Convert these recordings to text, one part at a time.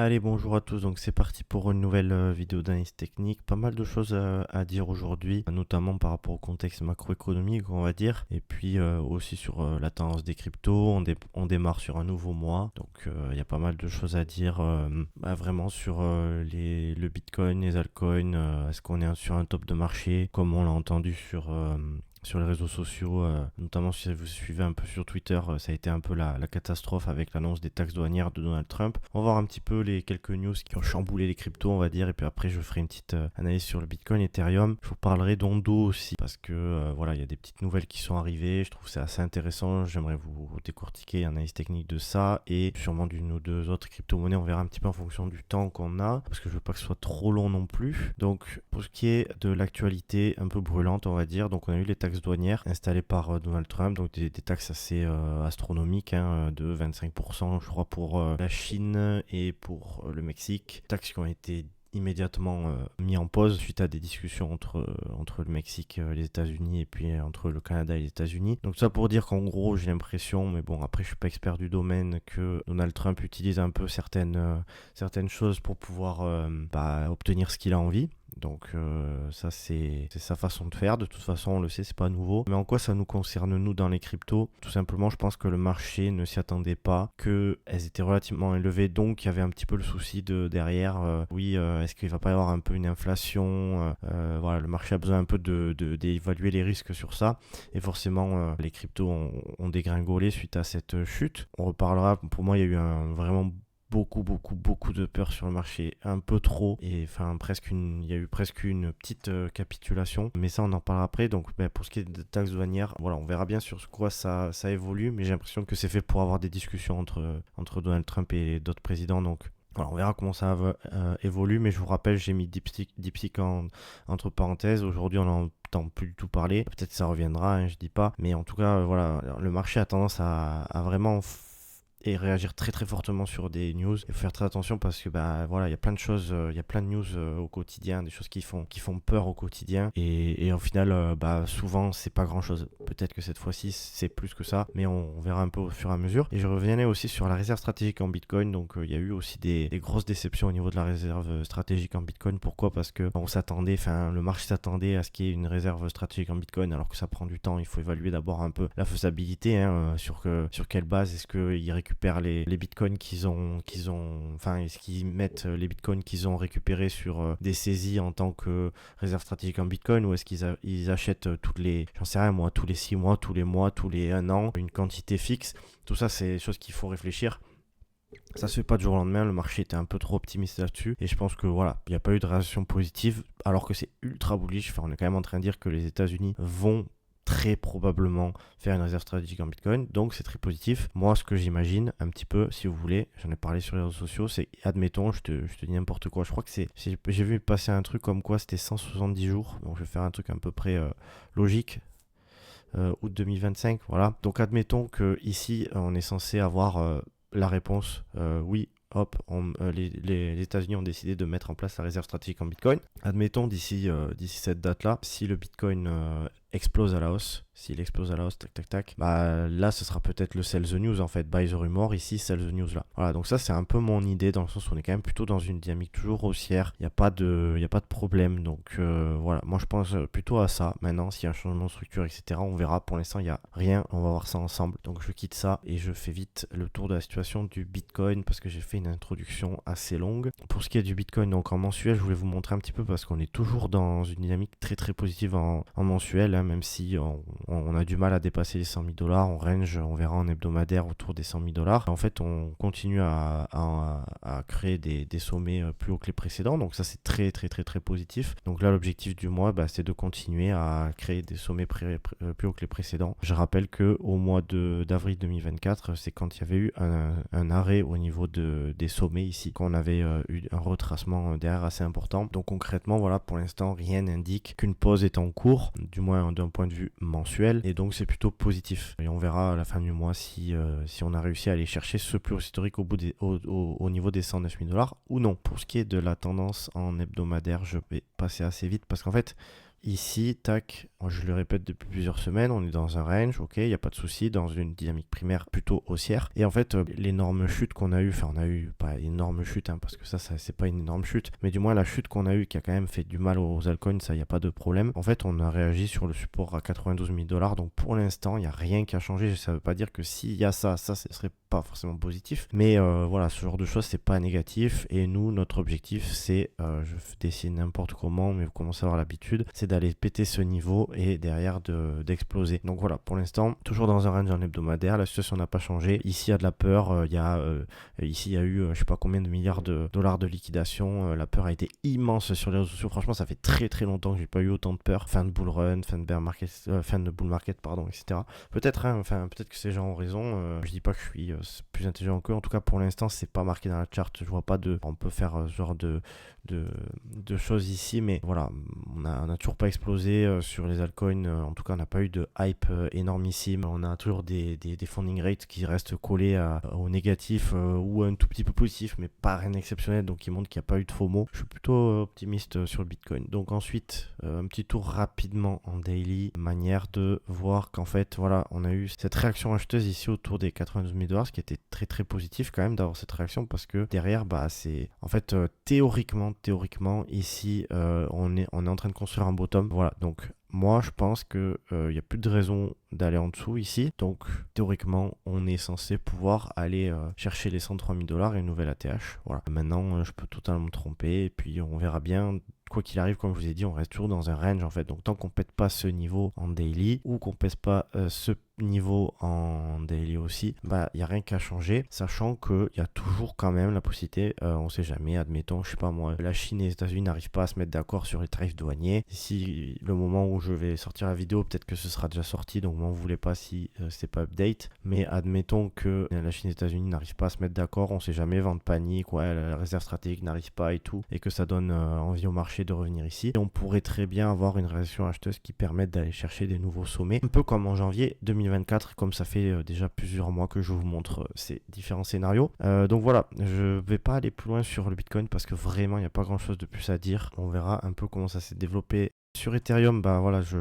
Allez, bonjour à tous, donc c'est parti pour une nouvelle vidéo d'analyse technique. Pas mal de choses à dire aujourd'hui, notamment par rapport au contexte macroéconomique, on va dire, et puis aussi sur la tendance des cryptos. On démarre sur un nouveau mois, donc il y a pas mal de choses à dire vraiment sur le Bitcoin, les altcoins. Est-ce qu'on est sur un top de marché, comme on l'a entendu sur les réseaux sociaux, notamment si vous suivez un peu sur Twitter, ça a été un peu la catastrophe avec l'annonce des taxes douanières de Donald Trump. On va voir un petit peu les quelques news qui ont chamboulé les cryptos, on va dire, et puis après je ferai une petite analyse sur le Bitcoin, Ethereum. Je vous parlerai d'Ondo aussi, parce que voilà, il y a des petites nouvelles qui sont arrivées, je trouve que c'est assez intéressant, j'aimerais vous décortiquer l'analyse technique de ça, et sûrement d'une ou deux autres crypto-monnaies, on verra un petit peu en fonction du temps qu'on a, parce que je veux pas que ce soit trop long non plus. Donc pour ce qui est de l'actualité un peu brûlante, on va dire, donc on a eu les taxes douanières installées par Donald Trump, donc des taxes assez astronomiques, de 25% je crois pour la Chine et pour le Mexique, taxes qui ont été immédiatement mis en pause suite à des discussions entre le Mexique, les États-Unis et puis entre le Canada et les États-Unis. Donc ça pour dire qu'en gros j'ai l'impression, mais bon après je suis pas expert du domaine, que Donald Trump utilise un peu certaines choses pour pouvoir obtenir ce qu'il a envie. Donc ça c'est sa façon de faire, de toute façon on le sait, c'est pas nouveau. Mais en quoi ça nous concerne nous dans les cryptos? Tout simplement je pense que le marché ne s'y attendait pas, qu'elles étaient relativement élevées, donc il y avait un petit peu le souci de derrière, est-ce qu'il va pas y avoir un peu une inflation, voilà, le marché a besoin un peu d'évaluer les risques sur ça, et forcément les cryptos ont dégringolé suite à cette chute. On reparlera, pour moi il y a eu vraiment beaucoup de peur sur le marché, un peu trop, et enfin il y a eu presque une petite capitulation, mais ça on en parlera après. Donc pour ce qui est de taxes douanières, voilà, on verra bien sur quoi ça évolue, mais j'ai l'impression que c'est fait pour avoir des discussions entre Donald Trump et d'autres présidents, donc voilà, on verra comment ça évolue, mais je vous rappelle, j'ai mis DeepSeek entre parenthèses. Aujourd'hui, on n'entend plus du tout parler. Peut-être que ça reviendra, je dis pas. Mais en tout cas, voilà, le marché a tendance à vraiment et réagir très très fortement sur des news. Il faut faire très attention parce que voilà, il y a plein de choses, il y a plein de news au quotidien, des choses qui font peur au quotidien, et au final souvent c'est pas grand chose. Peut-être que cette fois-ci c'est plus que ça, mais on verra un peu au fur et à mesure. Et je revenais aussi sur la réserve stratégique en Bitcoin. Donc il y a eu aussi des grosses déceptions au niveau de la réserve stratégique en Bitcoin. Pourquoi? Parce que le marché s'attendait à ce qu'il y ait une réserve stratégique en Bitcoin, alors que ça prend du temps. Il faut évaluer d'abord un peu la faisabilité, sur quelle base est-ce qu'ils récupèrent les bitcoins est-ce qu'ils mettent les bitcoins qu'ils ont récupérés sur des saisies en tant que réserve stratégique en bitcoin, ou est-ce qu'ils achètent j'en sais rien moi, tous les 6 mois, tous les mois, tous les 1 an, une quantité fixe. Tout ça c'est des choses qu'il faut réfléchir. Ça se fait pas du jour au lendemain, le marché était un peu trop optimiste là-dessus, et je pense que voilà, il n'y a pas eu de réaction positive, alors que c'est ultra bullish. Enfin, on est quand même en train de dire que les États-Unis vont très probablement faire une réserve stratégique en Bitcoin, donc c'est très positif. Moi, ce que j'imagine un petit peu, si vous voulez, j'en ai parlé sur les réseaux sociaux, c'est, admettons, je te dis n'importe quoi, je crois que j'ai vu passer un truc comme quoi c'était 170 jours, donc je vais faire un truc à peu près logique, août 2025, voilà. Donc admettons que ici on est censé avoir la réponse, oui. Hop, les États-Unis ont décidé de mettre en place la réserve stratégique en Bitcoin. Admettons d'ici cette date-là, si le Bitcoin explose à la hausse, tac, là ce sera peut-être le sell the news en fait, buy the rumor, ici sell the news là. Voilà, donc ça c'est un peu mon idée, dans le sens où on est quand même plutôt dans une dynamique toujours haussière, il n'y a pas de problème, donc voilà, moi je pense plutôt à ça. Maintenant s'il y a un changement de structure etc, on verra. Pour l'instant il n'y a rien, on va voir ça ensemble, donc je quitte ça et je fais vite le tour de la situation du Bitcoin, parce que j'ai fait une introduction assez longue. Pour ce qui est du Bitcoin, donc en mensuel, je voulais vous montrer un petit peu, parce qu'on est toujours dans une dynamique très très positive en mensuel, même si on a du mal à dépasser les 100 000 $, on range, on verra en hebdomadaire autour des 100 000 $. En fait, on continue à créer des sommets plus hauts que les précédents, donc ça c'est très très très très positif. Donc là, l'objectif du mois, c'est de continuer à créer des sommets plus hauts que les précédents. Je rappelle que au mois d'avril 2024, c'est quand il y avait eu un arrêt au niveau des sommets ici, qu'on avait eu un retracement derrière assez important. Donc concrètement, voilà, pour l'instant, rien n'indique qu'une pause est en cours, du moins d'un point de vue mensuel, et donc c'est plutôt positif. Et on verra à la fin du mois si on a réussi à aller chercher ce plus haut historique au niveau des 109 000 $ ou non. Pour ce qui est de la tendance en hebdomadaire, je vais passer assez vite, parce qu'en fait, ici, tac, moi, je le répète depuis plusieurs semaines, on est dans un range, ok, il n'y a pas de souci, dans une dynamique primaire plutôt haussière. Et en fait, l'énorme chute qu'on a eu, enfin on a eu pas une énorme chute, hein, parce que ça c'est pas une énorme chute, mais du moins la chute qu'on a eu qui a quand même fait du mal aux altcoins, ça il n'y a pas de problème. En fait, on a réagi sur le support à 92 000 $, donc pour l'instant, il n'y a rien qui a changé. Ça veut pas dire que s'il y a ça ce serait pas forcément positif, mais voilà, ce genre de choses c'est pas négatif. Et nous, notre objectif c'est, je dessine n'importe comment, mais vous commencez à avoir l'habitude, c'est d'aller péter ce niveau et derrière d'exploser. Donc voilà, pour l'instant, toujours dans un range en hebdomadaire, la situation n'a pas changé. Ici, il y a de la peur, ici il y a eu je sais pas combien de milliards de dollars de liquidation, la peur a été immense sur les réseaux sociaux. Franchement, ça fait très très longtemps que j'ai pas eu autant de peur. Fin de bull run, fin de bear market, fin de bull market, pardon, etc. Peut-être, hein, enfin peut-être que ces gens ont raison. Je dis pas que je suis plus intelligent qu'eux. En tout cas, pour l'instant, c'est pas marqué dans la chart. Je vois pas on peut faire ce genre de choses ici, mais voilà, on a toujours pas explosé sur les altcoins. En tout cas, on n'a pas eu de hype énormissime. On a toujours des funding rates qui restent collés au négatif ou un tout petit peu positif, mais pas rien d'exceptionnel, donc qui montre qu'il n'y a pas eu de FOMO. Je suis plutôt optimiste sur le Bitcoin. Donc ensuite, un petit tour rapidement en daily, manière de voir qu'en fait, voilà, on a eu cette réaction acheteuse ici autour des 92 000 $, ce qui était très très positif quand même d'avoir cette réaction, parce que derrière, bah c'est en fait théoriquement ici on est en train de construire un bottom. Voilà, donc moi je pense que il n'y a plus de raison d'aller en dessous ici. Donc théoriquement on est censé pouvoir aller chercher les 103 000 $ et une nouvelle ATH. Voilà, maintenant je peux totalement me tromper et puis on verra bien. Quoi qu'il arrive, comme je vous ai dit, on reste toujours dans un range en fait. Donc tant qu'on pète pas ce niveau en daily ou qu'on pèse pas ce niveau en daily aussi, bah il n'y a rien qu'à changer, sachant qu'il y a toujours quand même la possibilité, on sait jamais, admettons, je sais pas moi, la Chine et les États-Unis n'arrivent pas à se mettre d'accord sur les tarifs douaniers. Si le moment où je vais sortir la vidéo, peut-être que ce sera déjà sorti, donc moi, vous voulez pas si c'est pas update, mais admettons que la Chine et les États-Unis n'arrivent pas à se mettre d'accord, on sait jamais, vente panique, ouais, la réserve stratégique n'arrive pas et tout, et que ça donne envie au marché de revenir ici. Et on pourrait très bien avoir une réaction acheteuse qui permette d'aller chercher des nouveaux sommets, un peu comme en janvier 2024, comme ça fait déjà plusieurs mois que je vous montre ces différents scénarios. Donc voilà, je vais pas aller plus loin sur le Bitcoin parce que vraiment il n'y a pas grand chose de plus à dire. On verra un peu comment ça s'est développé. Sur Ethereum, bah voilà, je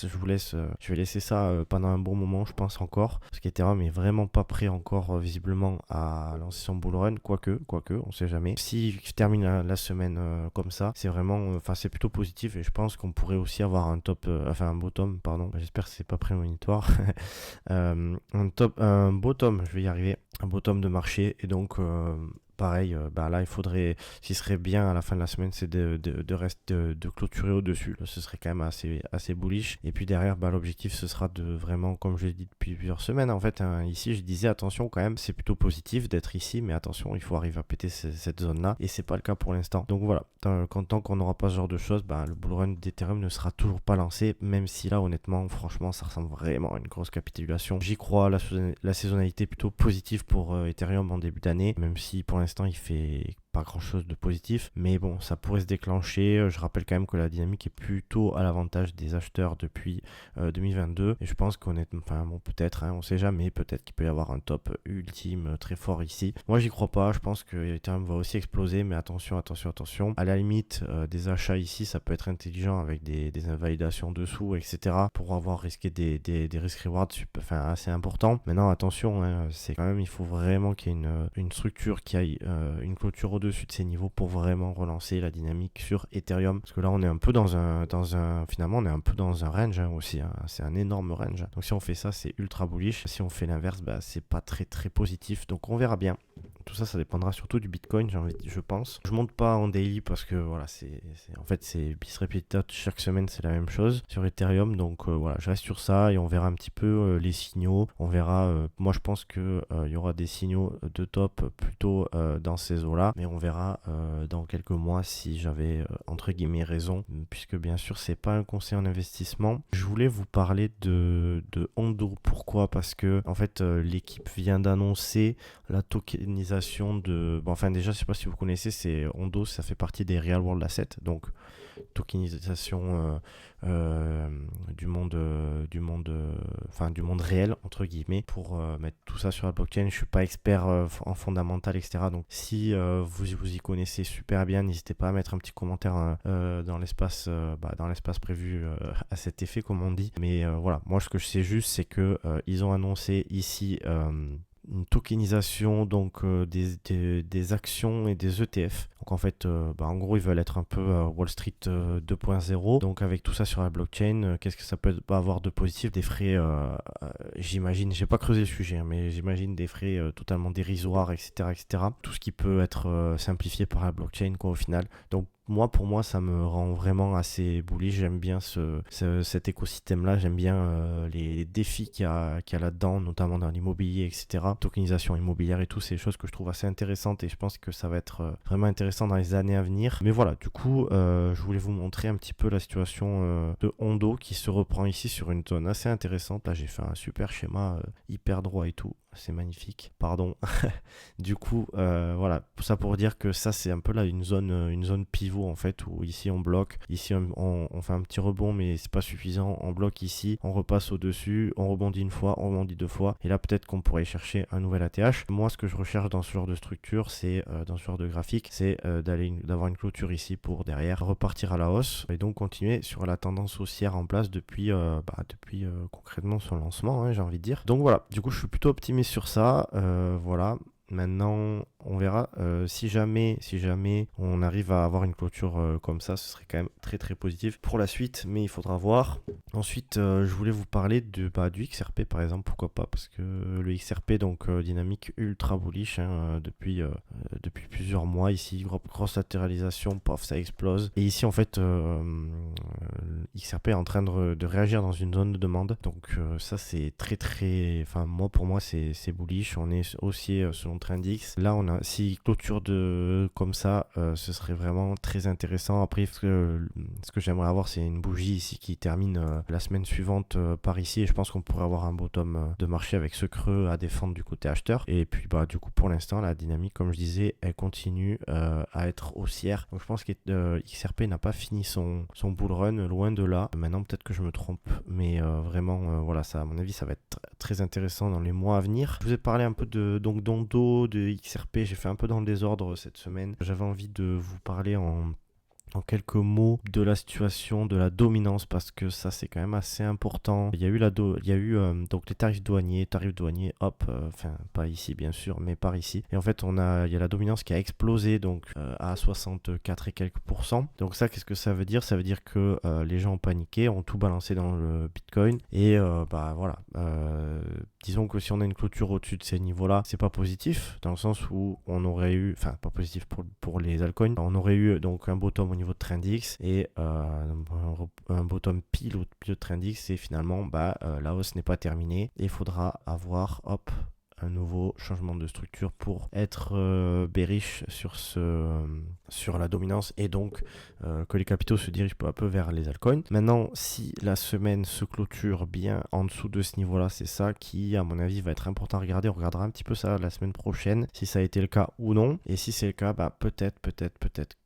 vous laisse, je vais laisser ça pendant un bon moment, je pense encore, parce qu'Ethereum est vraiment pas prêt encore visiblement à lancer son bull run, quoique, on sait jamais. Si je termine la semaine comme ça, c'est vraiment, c'est plutôt positif et je pense qu'on pourrait aussi avoir un un bottom, pardon. J'espère que c'est pas prémonitoire, un bottom, je vais y arriver, un bottom de marché et donc pareil, là il faudrait, ce qui serait bien à la fin de la semaine, c'est de clôturer au-dessus. Là, ce serait quand même assez bullish. Et puis derrière, l'objectif ce sera de vraiment, comme je l'ai dit depuis plusieurs semaines, en fait, ici je disais attention quand même, c'est plutôt positif d'être ici, mais attention, il faut arriver à péter cette zone-là. Et c'est pas le cas pour l'instant. Donc voilà, tant qu'on n'aura pas ce genre de choses, le bull run d'Ethereum ne sera toujours pas lancé, même si là, honnêtement, franchement, ça ressemble vraiment à une grosse capitulation. J'y crois, la saisonnalité plutôt positive pour Ethereum en début d'année, même si pour l'instant il fait pas grand chose de positif, mais bon, ça pourrait se déclencher. Je rappelle quand même que la dynamique est plutôt à l'avantage des acheteurs depuis 2022, et je pense peut-être, on sait jamais, peut-être qu'il peut y avoir un top ultime très fort ici. Moi j'y crois pas, je pense que Ethereum va aussi exploser, mais attention, à la limite des achats ici ça peut être intelligent avec des invalidations dessous, etc., pour avoir risqué des risques rewards assez importants. Maintenant attention, c'est quand même, il faut vraiment qu'il y ait une structure qui aille une clôture au-dessus de ces niveaux pour vraiment relancer la dynamique sur Ethereum, parce que là on est un peu finalement on est un peu dans un range aussi, c'est un énorme range, donc si on fait ça c'est ultra bullish, si on fait l'inverse c'est pas très très positif, donc on verra bien. Tout ça dépendra surtout du Bitcoin, je pense. Je monte pas en daily parce que voilà, c'est bis repetita, chaque semaine c'est la même chose sur Ethereum, donc voilà, je reste sur ça et on verra un petit peu les signaux. On verra, moi je pense que il y aura des signaux de top plutôt dans ces eaux-là, mais on verra dans quelques mois si j'avais entre guillemets raison, puisque bien sûr c'est pas un conseil en investissement. Je voulais vous parler de Ondo. Pourquoi? Parce que en fait l'équipe vient d'annoncer la tokenisation déjà je sais pas si vous connaissez, c'est Ondo, ça fait partie des Real World Assets, donc tokenisation du monde réel entre guillemets pour mettre tout ça sur la blockchain. Je suis pas expert en fondamental, etc. Donc si vous y connaissez super bien, n'hésitez pas à mettre un petit commentaire dans l'espace prévu à cet effet, comme on dit. Mais voilà, moi ce que je sais juste, c'est que ils ont annoncé ici une tokenisation donc des actions et des ETF. Donc en fait, en gros, ils veulent être un peu Wall Street 2.0. Donc avec tout ça sur la blockchain, qu'est-ce que ça peut avoir de positif? Des frais, j'imagine, j'ai pas creusé le sujet, hein, mais j'imagine des frais totalement dérisoires, etc., etc. Tout ce qui peut être simplifié par la blockchain, quoi, au final. Donc pour moi, ça me rend vraiment assez bullish. J'aime bien cet écosystème-là. J'aime bien les défis qu'il y a là-dedans, notamment dans l'immobilier, etc. Tokenisation immobilière et tout, c'est des choses que je trouve assez intéressantes et je pense que ça va être vraiment intéressant dans les années à venir. Mais voilà, du coup, je voulais vous montrer un petit peu la situation de Ondo qui se reprend ici sur une zone assez intéressante. Là, j'ai fait un super schéma hyper droit et tout. C'est magnifique, pardon. Du coup, voilà, ça pour dire que ça c'est un peu là une zone pivot en fait, où ici on bloque, ici on fait un petit rebond mais c'est pas suffisant, on bloque ici, on repasse au dessus, on rebondit une fois, on rebondit deux fois, et là peut-être qu'on pourrait chercher un nouvel ATH. Moi ce que je recherche dans ce genre de structure, c'est dans ce genre de graphique, c'est d'avoir une clôture ici pour derrière repartir à la hausse et donc continuer sur la tendance haussière en place depuis concrètement son lancement, hein, j'ai envie de dire. Donc voilà, du coup je suis plutôt optimiste sur ça, voilà. Maintenant, on verra. Si jamais on arrive à avoir une clôture comme ça, ce serait quand même très très positif pour la suite, mais il faudra voir. Ensuite, je voulais vous parler du XRP par exemple, pourquoi pas, parce que le XRP, donc dynamique ultra bullish depuis plusieurs mois ici, grosse latéralisation, paf, ça explose. Et ici en fait, XRP est en train de réagir dans une zone de demande, donc ça c'est très très, enfin pour moi c'est bullish. On est haussier selon Trendix. Là on a, si clôture comme ça, ce serait vraiment très intéressant. Après ce que j'aimerais avoir, c'est une bougie ici qui termine la semaine suivante par ici, et je pense qu'on pourrait avoir un bottom de marché avec ce creux à défendre du côté acheteur. Et puis du coup pour l'instant la dynamique, comme je disais, elle continue à être haussière. Donc je pense que XRP n'a pas fini son bull run, loin de là. Maintenant peut-être que je me trompe, mais vraiment voilà, ça à mon avis ça va être très intéressant dans les mois à venir. Je vous ai parlé un peu d'Ondo, de XRP, j'ai fait un peu dans le désordre cette semaine. J'avais envie de vous parler en quelques mots de la situation de la dominance, parce que ça c'est quand même assez important. Il y a eu donc les tarifs douaniers, hop, enfin pas ici bien sûr, mais par ici. Et en fait il y a la dominance qui a explosé donc à 64 et quelques %. Donc ça, qu'est-ce que ça veut dire? Ça veut dire que les gens ont paniqué, ont tout balancé dans le Bitcoin, et voilà. Disons que si on a une clôture au-dessus de ces niveaux-là, c'est pas positif, dans le sens où on aurait eu, enfin pas positif pour les altcoins, on aurait eu donc un bottom au niveau de Trendix et un bottom pile au milieu de Trendix, et finalement la hausse n'est pas terminée et il faudra avoir un nouveau changement de structure pour être bearish sur la dominance, et donc que les capitaux se dirigent peu à peu vers les altcoins. Maintenant, si la semaine se clôture bien en dessous de ce niveau-là, c'est ça qui, à mon avis, va être important à regarder. On regardera un petit peu ça la semaine prochaine, si ça a été le cas ou non. Et si c'est le cas, peut-être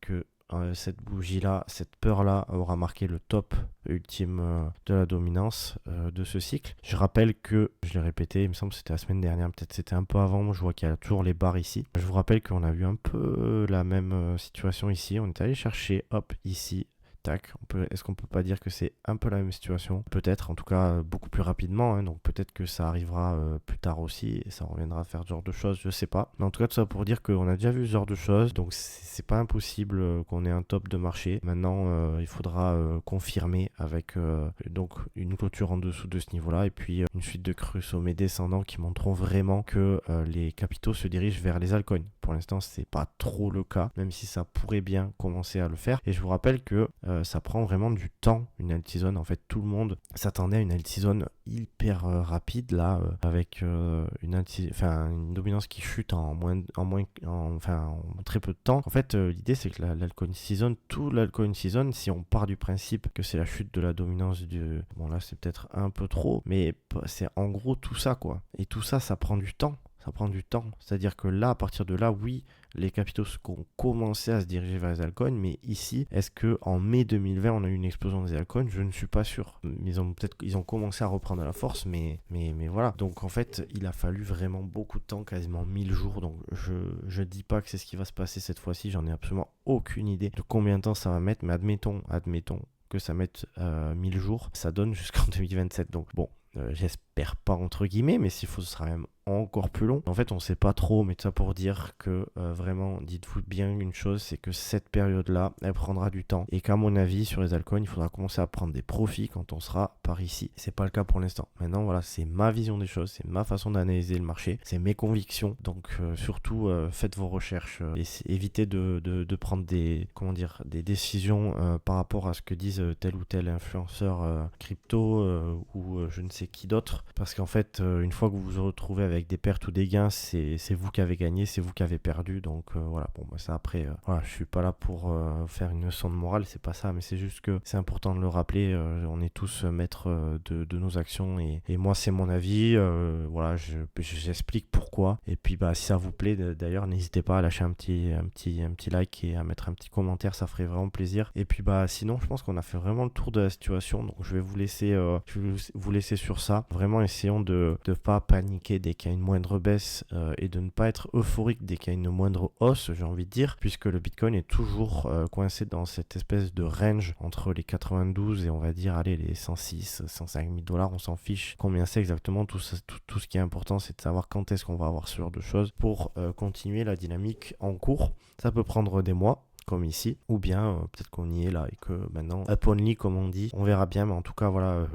que cette bougie-là, cette peur-là aura marqué le top ultime de la dominance de ce cycle. Je rappelle que, je l'ai répété, il me semble que c'était la semaine dernière, peut-être c'était un peu avant, je vois qu'il y a toujours les barres ici. Je vous rappelle qu'on a vu un peu la même situation ici, on est allé chercher, ici, tac, est-ce qu'on peut pas dire que c'est un peu la même situation? Peut-être, en tout cas beaucoup plus rapidement, hein, donc peut-être que ça arrivera plus tard aussi, et ça reviendra à faire ce genre de choses, je sais pas. Mais en tout cas, tout ça pour dire qu'on a déjà vu ce genre de choses, donc c'est pas impossible qu'on ait un top de marché. Maintenant, il faudra confirmer avec donc une clôture en dessous de ce niveau-là, et puis une suite de creux sommets descendants qui montreront vraiment que les capitaux se dirigent vers les altcoins. Pour l'instant, c'est pas trop le cas, même si ça pourrait bien commencer à le faire. Et je vous rappelle que ça prend vraiment du temps, une alt season. En fait, tout le monde s'attendait à une alt season hyper rapide là, avec une dominance qui chute en très peu de temps. En fait, l'idée c'est que l'altcoin season, tout l'altcoin season, si on part du principe que c'est la chute de la dominance bon là c'est peut-être un peu trop, mais c'est en gros tout ça quoi. Et tout ça, ça prend du temps. ça prend du temps. C'est-à-dire que là, à partir de là, oui, les capitaux ont commencé à se diriger vers les altcoins, mais ici, est-ce qu'en mai 2020, on a eu une explosion des altcoins? Je ne suis pas sûr. Ils ont commencé à reprendre la force, mais voilà. Donc en fait, il a fallu vraiment beaucoup de temps, quasiment 1000 jours. Donc je dis pas que c'est ce qui va se passer cette fois-ci, j'en ai absolument aucune idée de combien de temps ça va mettre, mais admettons que ça mette 1000 jours, ça donne jusqu'en 2027. Donc bon, j'espère pas entre guillemets, mais s'il faut, ce sera même encore plus long. En fait, on sait pas trop, mais tout ça pour dire que vraiment, dites-vous bien une chose, c'est que cette période-là, elle prendra du temps et qu'à mon avis, sur les altcoins, il faudra commencer à prendre des profits quand on sera par ici. C'est pas le cas pour l'instant. Maintenant, voilà, c'est ma vision des choses, c'est ma façon d'analyser le marché, c'est mes convictions. Donc surtout, faites vos recherches et évitez de prendre des décisions par rapport à ce que disent tel ou tel influenceur crypto ou je ne sais qui d'autre, parce qu'en fait, une fois que vous vous retrouvez avec des pertes ou des gains, c'est vous qui avez gagné, c'est vous qui avez perdu. Donc voilà, bon, bah, ça après, voilà, je suis pas là pour faire une leçon de morale, c'est pas ça, mais c'est juste que c'est important de le rappeler. On est tous maîtres de nos actions et moi, c'est mon avis. Voilà, j'explique pourquoi. Et puis, bah, si ça vous plaît, d'ailleurs, n'hésitez pas à lâcher un petit like et à mettre un petit commentaire, ça ferait vraiment plaisir. Et puis, bah, sinon, je pense qu'on a fait vraiment le tour de la situation. Donc, je vais vous laisser sur ça. Vraiment, essayons de ne pas paniquer dès qu'il y a une moindre baisse et de ne pas être euphorique dès qu'il y a une moindre hausse, j'ai envie de dire, puisque le Bitcoin est toujours coincé dans cette espèce de range entre les 92 et on va dire, allez, les 106, 105 000 $, on s'en fiche combien c'est exactement. Tout ce qui est important, c'est de savoir quand est-ce qu'on va avoir ce genre de choses pour continuer la dynamique en cours. Ça peut prendre des mois, comme ici, ou bien peut-être qu'on y est là et que maintenant, up only comme on dit, on verra bien, mais en tout cas, voilà.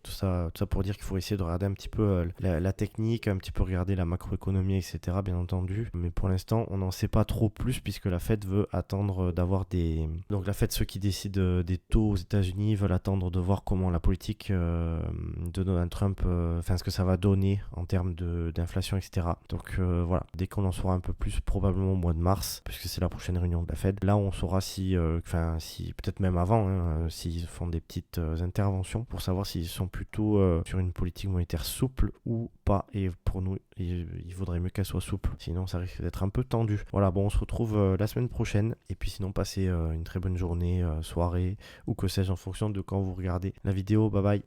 Tout ça pour dire qu'il faut essayer de regarder un petit peu la technique, un petit peu regarder la macroéconomie, etc. Bien entendu. Mais pour l'instant, on n'en sait pas trop plus puisque la Fed veut attendre d'avoir des... Donc la Fed, ceux qui décident des taux aux États-Unis, veulent attendre de voir comment la politique de Donald Trump, ce que ça va donner en termes d'inflation, etc. Donc voilà, dès qu'on en saura un peu plus, probablement au mois de mars, puisque c'est la prochaine réunion de la Fed, là on saura si peut-être même avant, s'ils font des petites interventions pour savoir s'ils sont plutôt sur une politique monétaire souple ou pas. Et pour nous, il vaudrait mieux qu'elle soit souple. Sinon, ça risque d'être un peu tendu. Voilà, bon, on se retrouve la semaine prochaine. Et puis sinon, passez une très bonne journée, soirée ou que sais-je en fonction de quand vous regardez la vidéo. Bye bye.